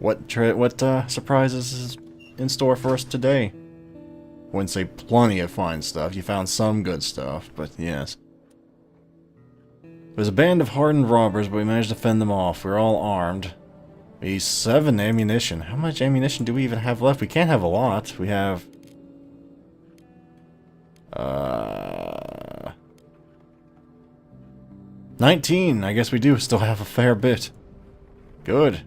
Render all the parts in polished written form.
What surprises is in store for us today? Wouldn't say plenty of fine stuff. You found some good stuff, but yes. It was a band of hardened robbers, but we managed to fend them off. We were all armed. 7 ammunition. How much ammunition do we even have left? We can't have a lot. We have... 19. I guess we do still have a fair bit. Good.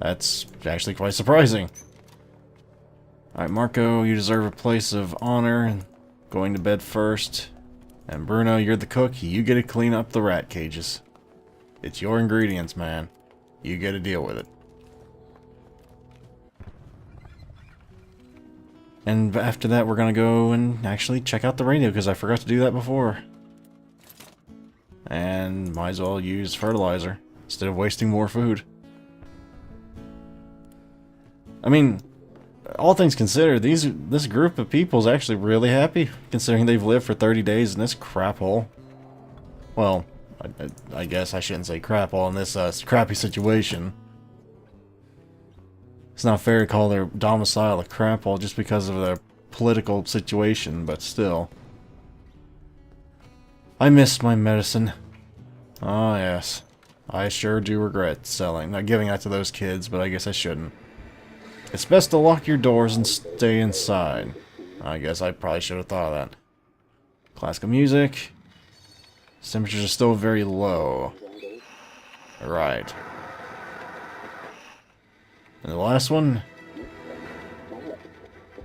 That's actually quite surprising. Alright, Marco, you deserve a place of honor. Going to bed first. And Bruno, you're the cook. You get to clean up the rat cages. It's your ingredients, man. You get to deal with it. And after that, we're going to go and actually check out the radio, because I forgot to do that before. And might as well use fertilizer instead of wasting more food. I mean, all things considered, this group of people is actually really happy, considering they've lived for 30 days in this crap hole. Well, I guess I shouldn't say crap hole in this crappy situation. It's not fair to call their domicile a crap hole just because of their political situation, but still. I missed my medicine. Ah, yes. I sure do regret not giving that to those kids, but I guess I shouldn't. It's best to lock your doors and stay inside. I guess I probably should have thought of that. Classical music. Temperatures are still very low. Right. And the last one?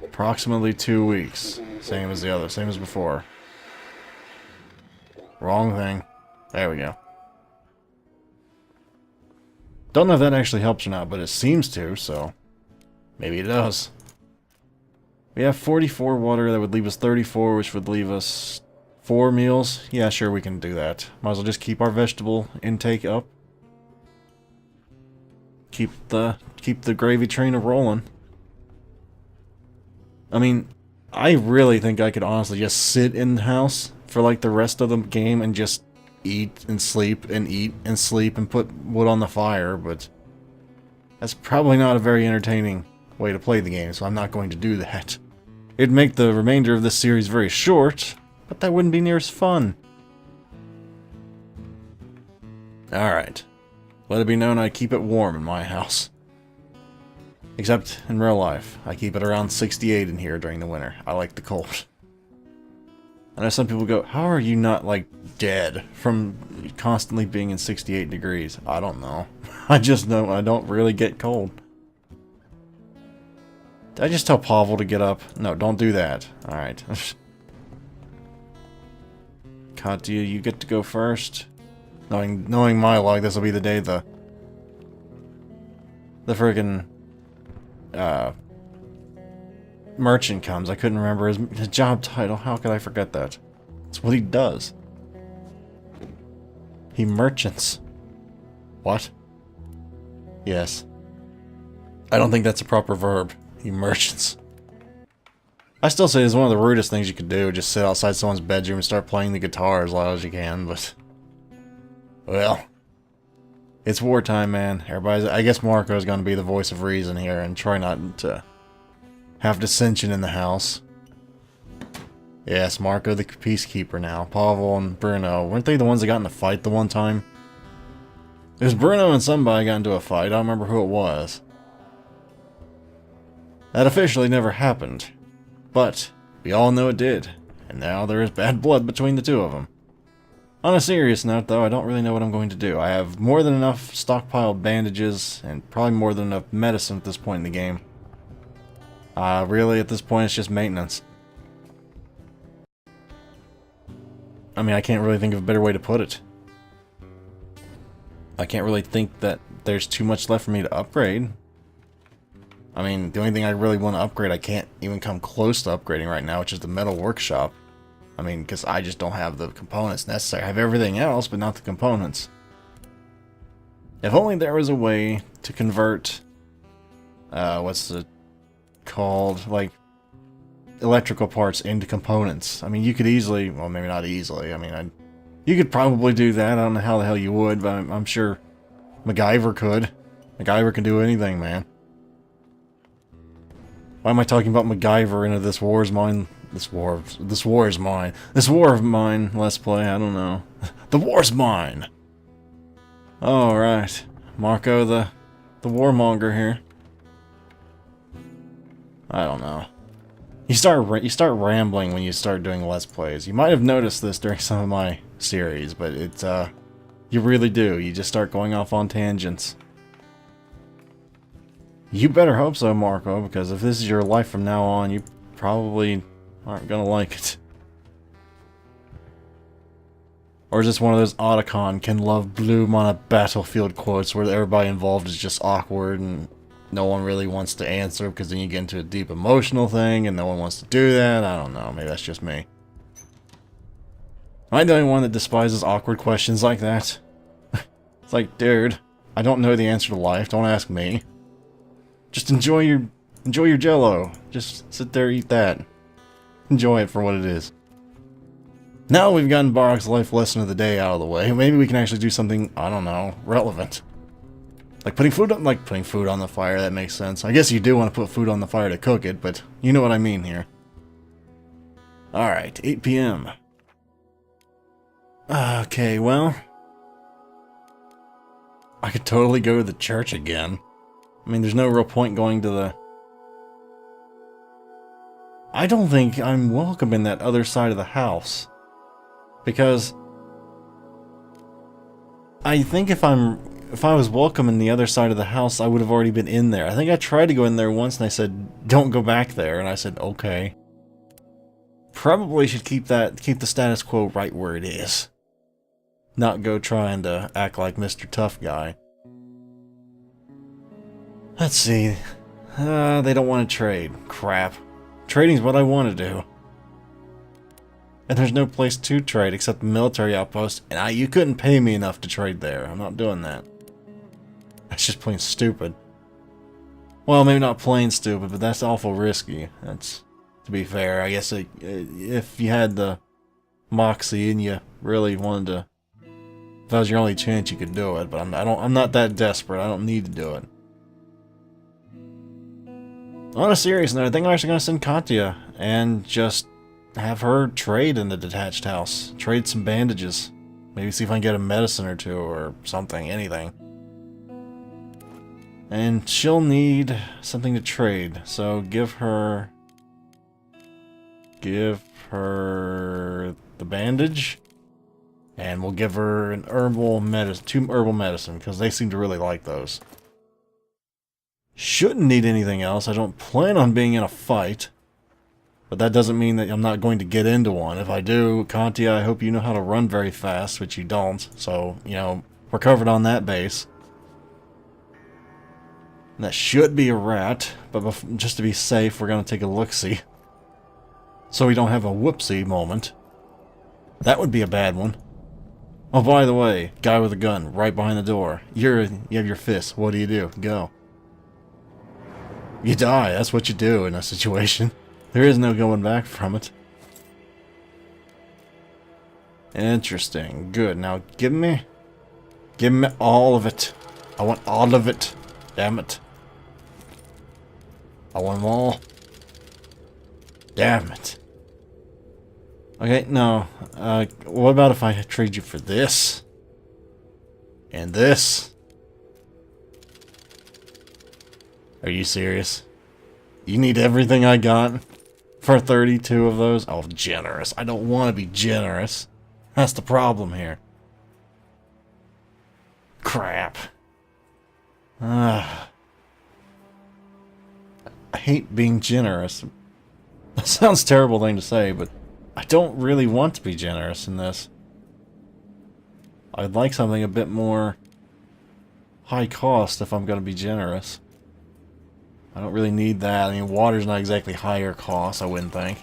Approximately 2 weeks. Same as the other, same as before. Wrong thing. There we go. Don't know if that actually helps or not, but it seems to, so... maybe it does. We have 44 water, that would leave us 34, which would leave us 4 meals. Yeah, sure, we can do that. Might as well just keep our vegetable intake up. Keep the gravy train a-rolling. I mean, I really think I could honestly just sit in the house for like the rest of the game and just eat and sleep and put wood on the fire, but that's probably not a very entertaining way to play the game, so I'm not going to do that. It'd make the remainder of this series very short, but that wouldn't be near as fun. Alright. Let it be known I keep it warm in my house. Except in real life. I keep it around 68 in here during the winter. I like the cold. I know some people go, how are you not, like, dead from constantly being in 68 degrees? I don't know. I just know I don't really get cold. Did I just tell Pavel to get up? No, don't do that. Alright. Katya, you get to go first. Knowing my luck, this will be the day the friggin' merchant comes. I couldn't remember his job title. How could I forget that? It's what he does. He merchants. What? Yes. I don't think that's a proper verb. He merchants. I still say it's one of the rudest things you could do. Just sit outside someone's bedroom and start playing the guitar as loud as you can, but... well... it's wartime, man. I guess Marco's gonna be the voice of reason here and try not to have dissension in the house. Yes, Marco the peacekeeper now. Pavel and Bruno. Weren't they the ones that got in a fight the one time? It was Bruno and somebody got into a fight. I don't remember who it was. That officially never happened. But we all know it did. And now there is bad blood between the two of them. On a serious note, though, I don't really know what I'm going to do. I have more than enough stockpiled bandages and probably more than enough medicine at this point in the game. Really, at this point, it's just maintenance. I mean, I can't really think of a better way to put it. I can't really think that there's too much left for me to upgrade. I mean, the only thing I really want to upgrade, I can't even come close to upgrading right now, which is the metal workshop. I mean, because I just don't have the components necessary. I have everything else, but not the components. If only there was a way to convert, what's it called, like, electrical parts into components. I mean, you could easily, well, maybe not easily, I mean, you could probably do that. I don't know how the hell you would, but I'm sure MacGyver could. MacGyver can do anything, man. Why am I talking about MacGyver into this war is mine? This war is mine. This war of mine, let's play, I don't know. The war's mine! Alright. Marco the warmonger here. I don't know. You start rambling when you start doing Let's Plays. You might have noticed this during some of my series, but it's, you really do. You just start going off on tangents. You better hope so, Marco, because if this is your life from now on, you probably aren't gonna like it. Or is this one of those Otacon can love bloom on a battlefield quotes where everybody involved is just awkward and no one really wants to answer because then you get into a deep emotional thing and no one wants to do that? I don't know, maybe that's just me. Am I the only one that despises awkward questions like that? It's like, dude, I don't know the answer to life, don't ask me. Just enjoy your Jello. Just sit there, eat that. Enjoy it for what it is. Now we've gotten Barok's life lesson of the day out of the way, maybe we can actually do something, I don't know, relevant. Like putting food on the fire, that makes sense. I guess you do want to put food on the fire to cook it, but you know what I mean here. Alright, 8 p.m. Okay, well, I could totally go to the church again. I mean, there's no real point going to the... I don't think I'm welcome in that other side of the house. Because I think if I was welcome in the other side of the house, I would have already been in there. I think I tried to go in there once and I said, don't go back there. And I said, okay. Probably should keep the status quo right where it is. Not go trying to act like Mr. Tough Guy. Let's see. They don't want to trade. Crap. Trading's what I want to do. And there's no place to trade except the military outpost, and you couldn't pay me enough to trade there. I'm not doing that. That's just plain stupid. Well, maybe not plain stupid, but that's awful risky. That's, to be fair, I guess if you had the moxie and you really wanted to, if that was your only chance, you could do it. But I'm not that desperate. I don't need to do it. On a serious note, I think I'm actually going to send Katya and just have her trade in the detached house. Trade some bandages. Maybe see if I can get a medicine or two or something, anything. And she'll need something to trade, so give her the bandage, and we'll give her an herbal medicine, 2 herbal medicine, because they seem to really like those. Shouldn't need anything else. I don't plan on being in a fight. But that doesn't mean that I'm not going to get into one. If I do, Katya, I hope you know how to run very fast, which you don't. So, you know, we're covered on that base. And that should be a rat, but just to be safe, we're going to take a look-see. So we don't have a whoopsie moment. That would be a bad one. Oh, by the way, guy with a gun, right behind the door. You have your fist. What do? Go. You die. That's what you do in a situation. There is no going back from it. Interesting. Good. Now give me all of it. I want all of it. Damn it. I want them all. Damn it. Okay, no. What about if I trade you for this? And this? Are you serious? You need everything I got? For 32 of those? Oh, generous. I don't want to be generous. That's the problem here. Crap. I hate being generous. That sounds a terrible thing to say, but I don't really want to be generous in this. I'd like something a bit more high cost if I'm going to be generous. I don't really need that. I mean, water's not exactly higher cost, I wouldn't think.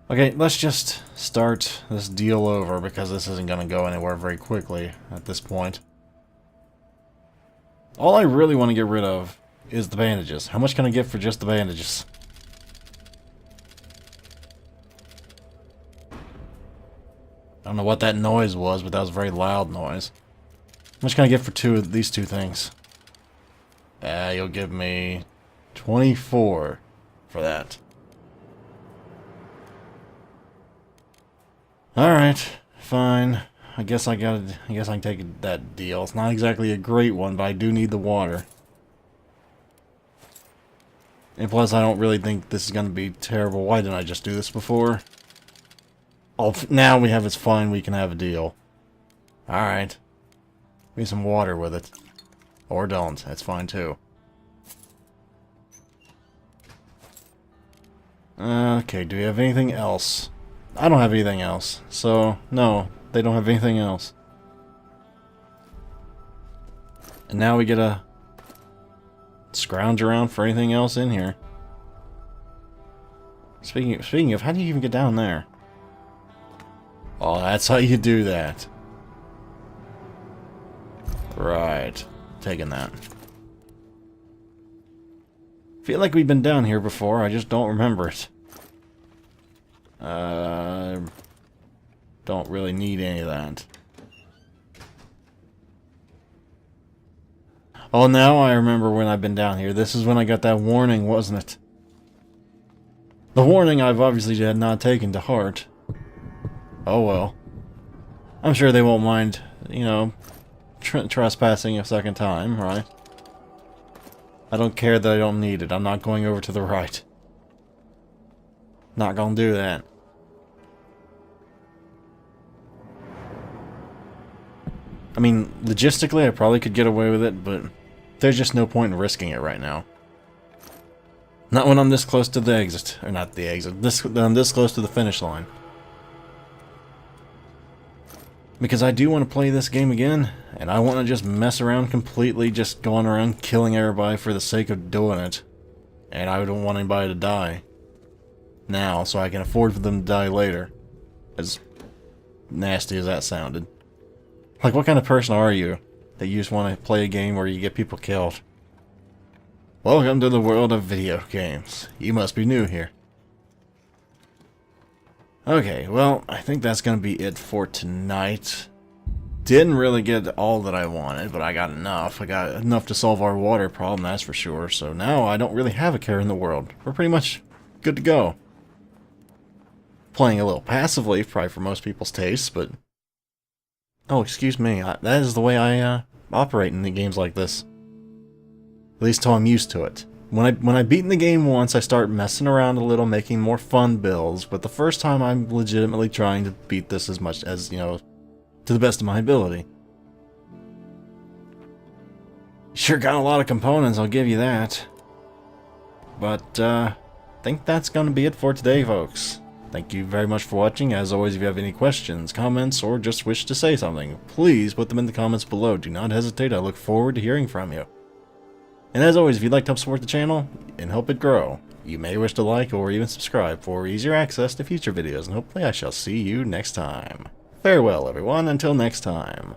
Okay, let's just start this deal over, because this isn't going to go anywhere very quickly at this point. All I really want to get rid of is the bandages. How much can I get for just the bandages? I don't know what that noise was, but that was a very loud noise. How much can I get for these two things? You'll give me 24 for that. Alright, fine. I guess I can take that deal. It's not exactly a great one, but I do need the water. And plus, I don't really think this is going to be terrible. Why didn't I just do this before? Oh, now we have it's fine, we can have a deal. Alright. Need some water with it. Or don't, that's fine too. Okay, do we have anything else? I don't have anything else, so no, they don't have anything else. And now we get to scrounge around for anything else in here. Speaking of, how do you even get down there? Oh, that's how you do that. Right, taking that. Feel like we've been down here before, I just don't remember it. Don't really need any of that. Oh, now I remember when I've been down here. This is when I got that warning, wasn't it? The warning I've obviously had not taken to heart. Oh well. I'm sure they won't mind, you know, trespassing a second time, right? I don't care that I don't need it. I'm not going over to the right. Not gonna do that. I mean, logistically, I probably could get away with it, but there's just no point in risking it right now. Not when I'm this close to the exit. Or not the exit. I'm this close to the finish line. Because I do want to play this game again, and I want to just mess around completely, just going around killing everybody for the sake of doing it. And I don't want anybody to die now, so I can afford for them to die later. As nasty as that sounded. Like, what kind of person are you that you just want to play a game where you get people killed? Welcome to the world of video games. You must be new here. Okay, well, I think that's going to be it for tonight. Didn't really get all that I wanted, but I got enough. I got enough to solve our water problem, that's for sure. So now I don't really have a care in the world. We're pretty much good to go. Playing a little passively, probably for most people's tastes, but... Oh, excuse me. That is the way I operate in the games like this. At least till I'm used to it. When I beat the game once, I start messing around a little, making more fun builds, but the first time I'm legitimately trying to beat this as much as, you know, to the best of my ability. Sure got a lot of components, I'll give you that. But, I think that's going to be it for today, folks. Thank you very much for watching. As always, if you have any questions, comments, or just wish to say something, please put them in the comments below. Do not hesitate, I look forward to hearing from you. And as always, if you'd like to help support the channel and help it grow, you may wish to like or even subscribe for easier access to future videos, and hopefully I shall see you next time. Farewell, everyone, until next time.